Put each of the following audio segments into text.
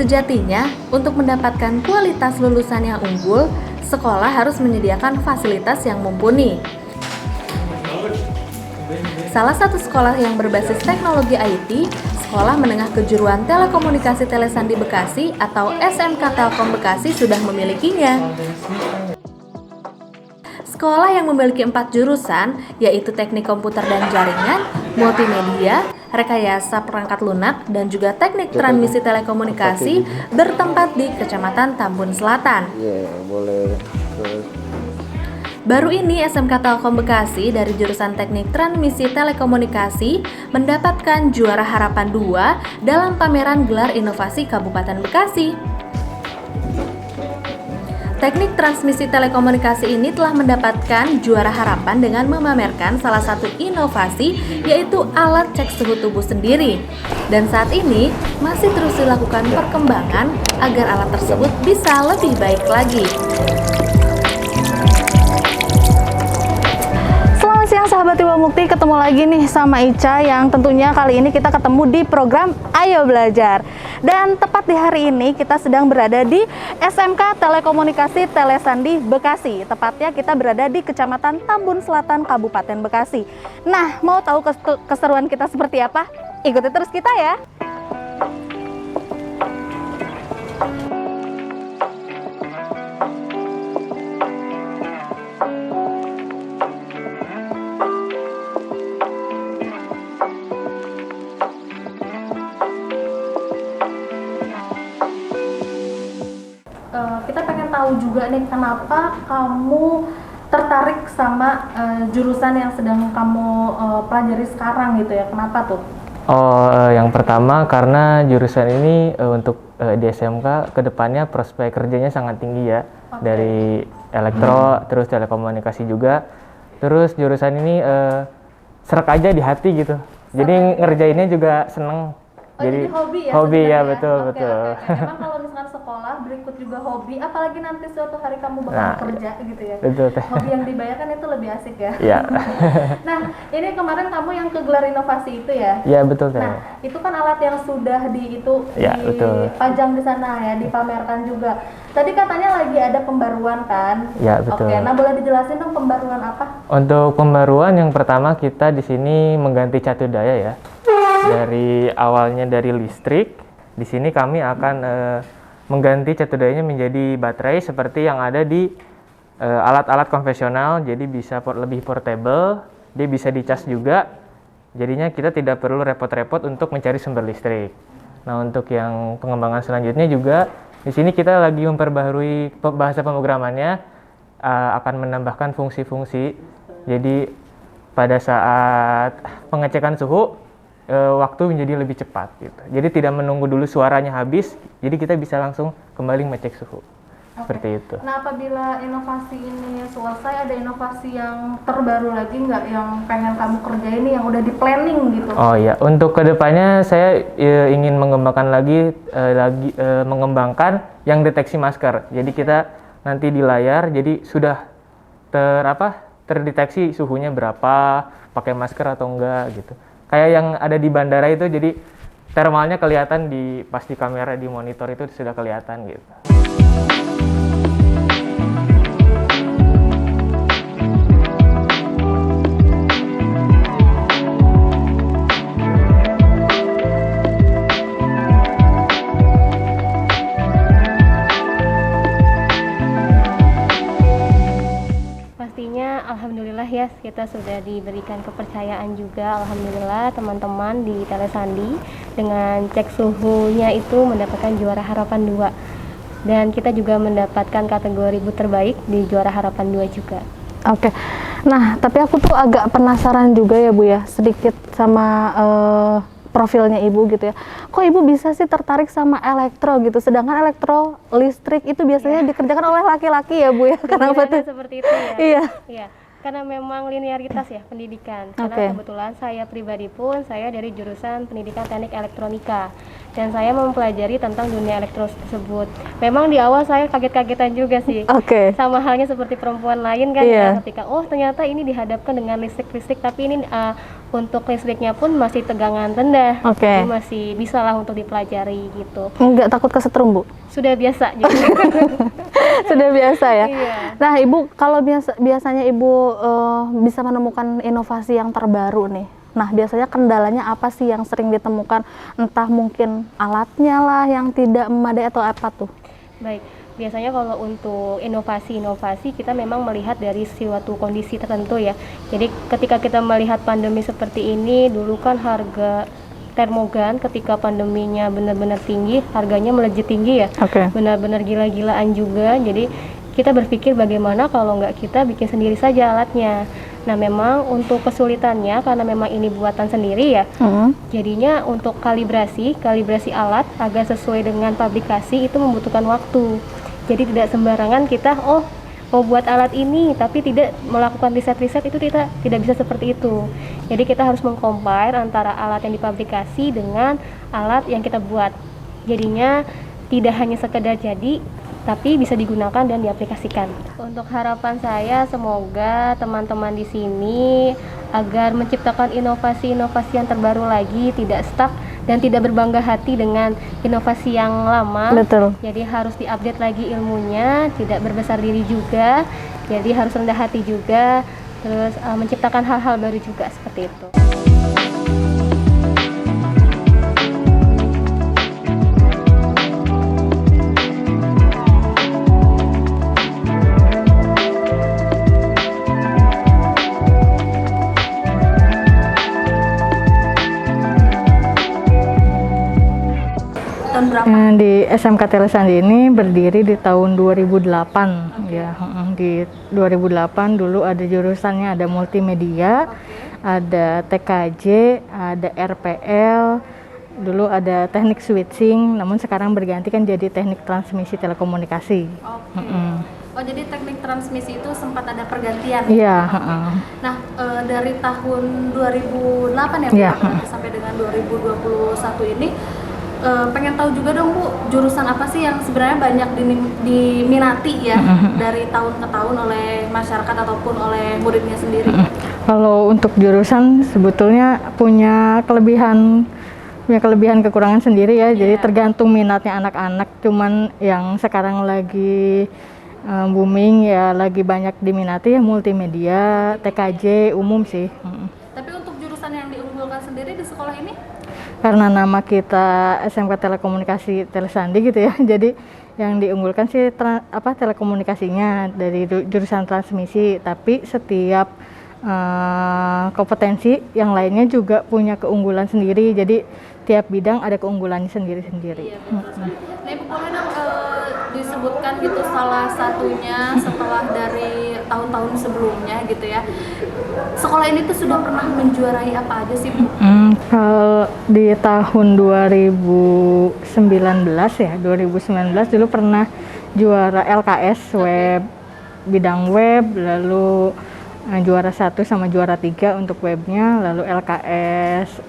Sejatinya, untuk mendapatkan kualitas lulusan yang unggul, sekolah harus menyediakan fasilitas yang mumpuni. Salah satu sekolah yang berbasis teknologi IT, Sekolah Menengah Kejuruan Telekomunikasi Telesandi Bekasi atau SMK Telkom Bekasi sudah memilikinya. Sekolah yang memiliki 4 jurusan, yaitu Teknik Komputer dan Jaringan, Multimedia, Rekayasa Perangkat Lunak, dan juga Teknik Transmisi Telekomunikasi, bertempat di Kecamatan Tambun Selatan. Baru ini SMK Telkom Bekasi dari jurusan Teknik Transmisi Telekomunikasi mendapatkan juara harapan 2 dalam pameran gelar inovasi Kabupaten Bekasi. Teknik transmisi telekomunikasi ini telah mendapatkan juara harapan dengan memamerkan salah satu inovasi, yaitu alat cek suhu tubuh sendiri. Dan saat ini masih terus dilakukan perkembangan agar alat tersebut bisa lebih baik lagi. Selamat siang sahabat Iwa Mukti, ketemu lagi nih sama Ica yang tentunya kali ini kita ketemu di program Ayo Belajar. Dan tepat di hari ini kita sedang berada di SMK Telekomunikasi Telesandi Bekasi. Tepatnya kita berada di Kecamatan Tambun Selatan, Kabupaten Bekasi. Nah, mau tahu keseruan kita seperti apa? Ikuti terus kita ya. Kita pengen tahu juga nih, kenapa kamu tertarik sama jurusan yang sedang kamu pelajari sekarang gitu ya? Kenapa tuh? Yang pertama karena jurusan ini untuk di SMK kedepannya prospek kerjanya sangat tinggi ya. Dari elektro, terus telekomunikasi juga. Terus jurusan ini serak aja di hati gitu. Jadi ngerjainnya juga seneng. Jadi hobi ya? Hobi ya, Oke. betul. Emang kalau misalkan sekolah berikut juga hobi, apalagi nanti suatu hari kamu bakal kerja gitu ya? Betul. Hobi yang dibayarkan itu lebih asik ya? Iya. Nah, ini kemarin kamu yang kegelar inovasi itu ya? Iya, betul. Nah, itu kan alat yang sudah dipajang di sana ya, dipamerkan juga. Tadi katanya lagi ada pembaruan kan? Iya, betul. Oke, nah boleh dijelasin dong pembaruan apa? Untuk pembaruan yang pertama kita di sini mengganti catu daya ya. Dari awalnya dari listrik, di sini kami akan mengganti catu dayanya menjadi baterai seperti yang ada di alat-alat konvensional, jadi bisa lebih portable, dia bisa dicas juga, jadinya kita tidak perlu repot-repot untuk mencari sumber listrik. Nah, untuk yang pengembangan selanjutnya juga, di sini kita lagi memperbaharui bahasa pemrogramannya, akan menambahkan fungsi-fungsi, jadi pada saat pengecekan suhu, waktu menjadi lebih cepat gitu. Jadi tidak menunggu dulu suaranya habis, jadi kita bisa langsung kembali mengecek suhu. Seperti itu. Nah, apabila inovasi ini selesai, ada inovasi yang terbaru lagi nggak yang pengen kamu kerjain yang udah di planning gitu? Oh iya, untuk kedepannya saya ingin mengembangkan mengembangkan yang deteksi masker. Jadi kita nanti di layar, jadi sudah terdeteksi suhunya berapa, pakai masker atau enggak gitu. Kayak yang ada di bandara itu, jadi thermalnya kelihatan pas di kamera, di monitor itu sudah kelihatan gitu. Alhamdulillah ya, kita sudah diberikan kepercayaan juga, alhamdulillah teman-teman di Telesandi dengan cek suhunya itu mendapatkan juara harapan 2 dan kita juga mendapatkan kategori ibu terbaik di juara harapan 2 juga. Oke. Nah, tapi aku tuh agak penasaran juga ya Bu ya, sedikit sama profilnya Ibu gitu ya. Kok Ibu bisa sih tertarik sama elektro gitu, sedangkan elektro listrik itu biasanya dikerjakan oleh laki-laki ya Bu ya? Kenapa tuh? Seperti itu ya? Iya. Karena memang linearitas ya pendidikan. Karena kebetulan saya pribadi pun saya dari jurusan pendidikan teknik elektronika dan saya mempelajari tentang dunia elektro tersebut. Memang di awal saya kaget-kagetan juga sih. Sama halnya seperti perempuan lain kan ya, ketika ternyata ini dihadapkan dengan listrik tapi ini Untuk listriknya pun masih tegangan rendah, Oke. jadi masih bisa lah untuk dipelajari gitu. Nggak takut kesetrum, Bu? Sudah biasa jadi. Sudah biasa ya. Iya. Nah, Ibu kalau biasanya Ibu bisa menemukan inovasi yang terbaru nih. Nah, biasanya kendalanya apa sih yang sering ditemukan? Entah mungkin alatnya lah yang tidak memadai atau apa tuh? Baik, biasanya kalau untuk inovasi-inovasi kita memang melihat dari suatu kondisi tertentu ya. Jadi ketika kita melihat pandemi seperti ini, dulu kan harga termogan ketika pandeminya benar-benar tinggi, harganya melejit tinggi ya. Oke. Benar-benar gila-gilaan juga. Jadi kita berpikir bagaimana kalau nggak kita bikin sendiri saja alatnya. Nah, memang untuk kesulitannya karena memang ini buatan sendiri ya. Jadinya untuk kalibrasi alat agar sesuai dengan pabrikasi itu membutuhkan waktu. Jadi tidak sembarangan kita mau buat alat ini tapi tidak melakukan riset-riset, itu kita tidak bisa seperti itu. Jadi kita harus mengcompare antara alat yang dipabrikasi dengan alat yang kita buat. Jadinya tidak hanya sekedar jadi, tapi bisa digunakan dan diaplikasikan. Untuk harapan saya, semoga teman-teman di sini agar menciptakan inovasi-inovasi yang terbaru lagi, tidak stuck dan tidak berbangga hati dengan inovasi yang lama. Betul. Jadi harus diupdate lagi ilmunya, tidak berbesar diri juga, jadi harus rendah hati juga, terus menciptakan hal-hal baru juga seperti itu. Tahun berapa? Di SMK Telesandi ini berdiri di tahun 2008 ya. Di 2008 dulu ada jurusannya, ada multimedia, ada TKJ, ada RPL, dulu ada teknik switching, namun sekarang berganti kan jadi teknik transmisi telekomunikasi. Oh, jadi teknik transmisi itu sempat ada pergantian? Iya. Nah, dari tahun 2008 ya, Bu, Iya. sampai dengan 2021 ini, pengen tahu juga dong, Bu, jurusan apa sih yang sebenarnya banyak diminati ya dari tahun ke tahun oleh masyarakat ataupun oleh muridnya sendiri? Kalau untuk jurusan sebetulnya punya kelebihan kekurangan sendiri ya. Jadi tergantung minatnya anak-anak. Cuman yang sekarang lagi booming ya, lagi banyak diminati ya multimedia, TKJ umum sih. Tapi untuk jurusan yang diunggulkan sendiri di sekolah ini? Karena nama kita SMK Telekomunikasi Telesandi gitu ya, jadi yang diunggulkan sih telekomunikasinya dari jurusan transmisi, tapi setiap kompetensi yang lainnya juga punya keunggulan sendiri, jadi tiap bidang ada keunggulannya sendiri-sendiri. Iya, betul sekali. Nah, Ibu boleh dong disebutkan gitu salah satunya setelah dari tahun-tahun sebelumnya gitu ya. Sekolah ini tuh sudah pernah menjuarai apa aja sih, Bu? Kalau di tahun 2019 ya, 2019 dulu pernah juara LKS web, bidang web, lalu juara 1 sama juara 3 untuk webnya, lalu LKS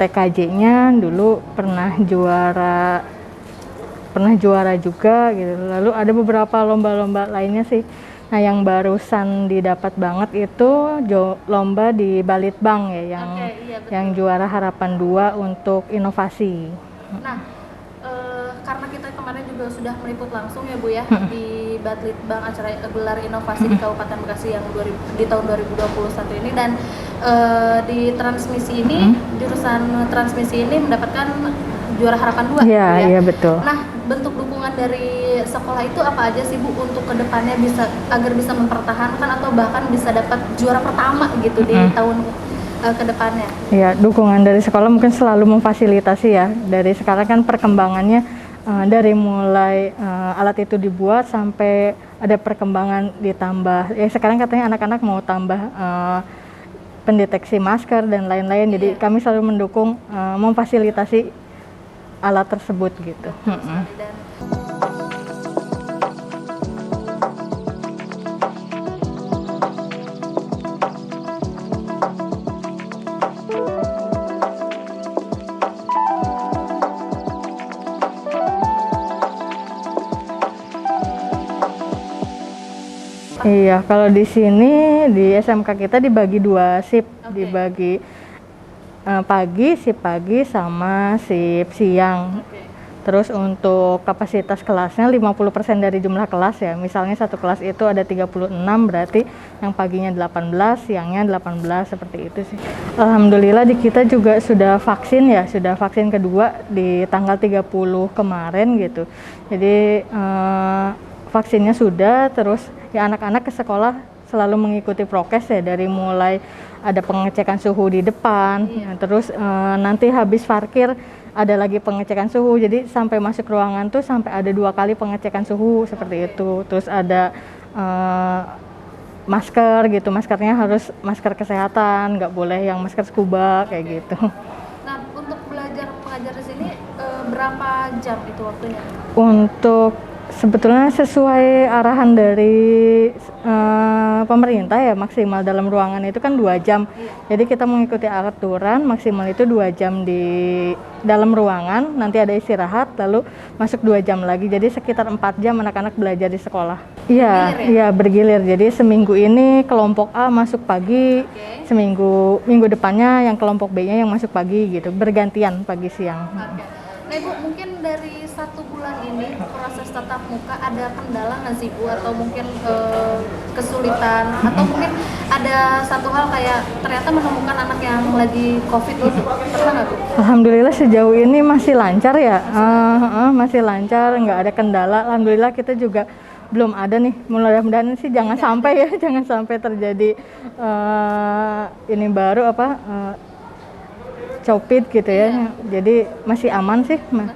TKJ-nya dulu pernah juara juga gitu. Lalu ada beberapa lomba-lomba lainnya sih. Nah, yang barusan didapat banget itu lomba di Balitbang ya, yang juara Harapan 2 untuk inovasi. Nah, karena kita kemarin juga sudah meliput langsung ya, Bu ya, di Balitbang, acara gelar inovasi di Kabupaten Bekasi yang di tahun 2021 ini, dan di transmisi ini, jurusan transmisi ini mendapatkan juara Harapan 2 Iya, ya? iya betul. Nah, bentuk dukungan dari sekolah itu apa aja sih, Bu, untuk kedepannya agar bisa mempertahankan atau bahkan bisa dapat juara pertama gitu di tahun kedepannya? Ya, dukungan dari sekolah mungkin selalu memfasilitasi ya. Dari sekarang kan perkembangannya dari mulai alat itu dibuat sampai ada perkembangan ditambah. Ya, sekarang katanya anak-anak mau tambah pendeteksi masker dan lain-lain. Jadi kami selalu mendukung memfasilitasi alat tersebut gitu. Dan Pak? Iya, kalau di sini di SMK kita dibagi 2 shift, dibagi shift pagi sama shift siang. Terus untuk kapasitas kelasnya 50% dari jumlah kelas ya. Misalnya satu kelas itu ada 36, berarti yang paginya 18, siangnya 18, seperti itu sih. Alhamdulillah di kita juga sudah vaksin ya, sudah vaksin kedua di tanggal 30 kemarin gitu. Jadi vaksinnya sudah, terus ya anak-anak ke sekolah selalu mengikuti prokes ya, dari mulai ada pengecekan suhu di depan, terus nanti habis parkir ada lagi pengecekan suhu, jadi sampai masuk ruangan tuh sampai ada 2 kali pengecekan suhu seperti itu. Terus ada masker gitu, maskernya harus masker kesehatan, nggak boleh yang masker scuba kayak gitu. Nah, untuk belajar mengajar di sini berapa jam itu waktunya? Untuk Sebetulnya sesuai arahan dari pemerintah ya, maksimal dalam ruangan itu kan 2 jam. Jadi kita mengikuti aturan maksimal itu 2 jam di dalam ruangan, nanti ada istirahat, lalu masuk 2 jam lagi. Jadi sekitar 4 jam anak-anak belajar di sekolah. Iya, bergilir. Jadi seminggu ini kelompok A masuk pagi, minggu depannya yang kelompok B-nya yang masuk pagi gitu, bergantian pagi siang. Nah Ibu, mungkin dari 1 bulan ini proses tatap muka ada kendala nggak sih Bu? Atau mungkin kesulitan? Atau mungkin ada satu hal kayak ternyata menemukan anak yang lagi COVID gitu? Pernah nggak Bu? Alhamdulillah sejauh ini masih lancar ya, masih lancar, nggak ada kendala. Alhamdulillah kita juga belum ada nih, mudah-mudahan sih jangan sampai ya, jangan sampai terjadi ini baru COVID gitu ya. Jadi masih aman sih, Mas.